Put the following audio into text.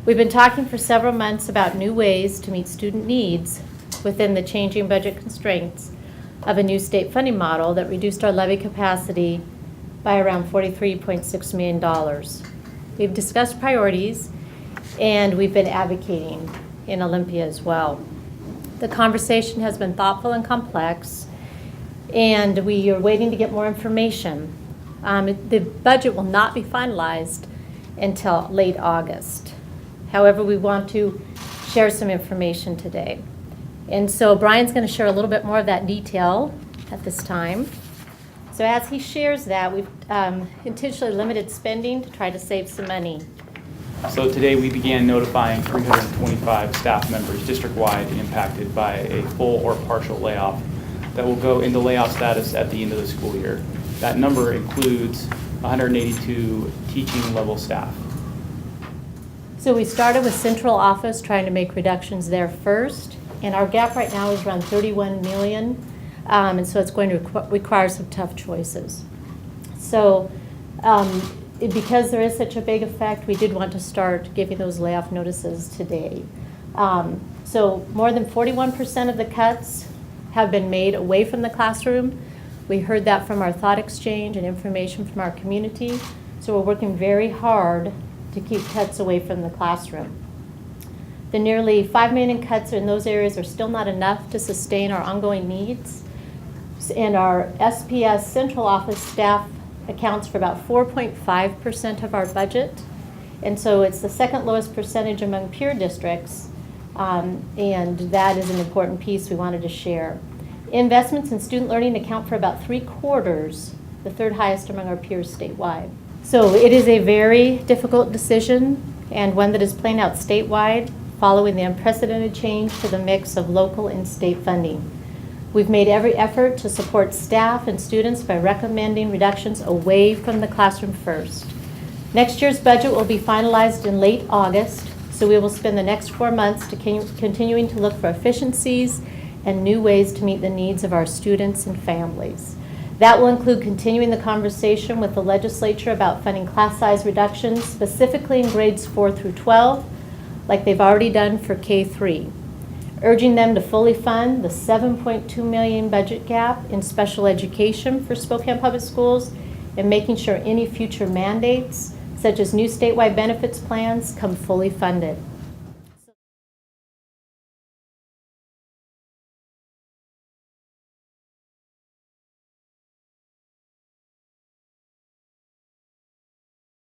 We've been talking for several months about new ways to meet student needs within the changing budget constraints of a new state funding model that reduced our levy capacity by around $43.6 million. We've discussed priorities, and we've been advocating in Olympia as well. The conversation has been thoughtful and complex, and we are waiting to get more information. The budget will not be finalized until late August. However, we want to share some information today. And so Brian's going to share a little bit more of that detail at this time. So as he shares that, we've intentionally limited spending to try to save some money. So today we began notifying 325 staff members district-wide impacted by a full or partial layoff that will go into layoff status at the end of the school year. That number includes 182 teaching level staff. So we started with central office, trying to make reductions there first, and our gap right now is around 31 million, and so it's going to require some tough choices. So because there is such a big effect, we did want to start giving those layoff notices today. So more than 41% of the cuts have been made away from the classroom. We heard that from our thought exchange and information from our community, so we're working very hard to keep cuts away from the classroom. The nearly 5 million cuts in those areas are still not enough to sustain our ongoing needs, and our SPS central office staff accounts for about 4.5% of our budget, and so it's the second lowest percentage among peer districts, and that is an important piece we wanted to share. Investments in student learning account for about 3/4, the third highest among our peers statewide. So it is a very difficult decision, and one that is playing out statewide following the unprecedented change to the mix of local and state funding. We've made every effort to support staff and students by recommending reductions away from the classroom first. Next year's budget will be finalized in late August, so we will spend the next 4 months continuing to look for efficiencies and new ways to meet the needs of our students and families. That will include continuing the conversation with the legislature about funding class size reductions, specifically in grades 4 through 12, like they've already done for K-3. Urging them to fully fund the $7.2 million budget gap in special education for Spokane Public Schools, and making sure any future mandates, such as new statewide benefits plans, come fully funded.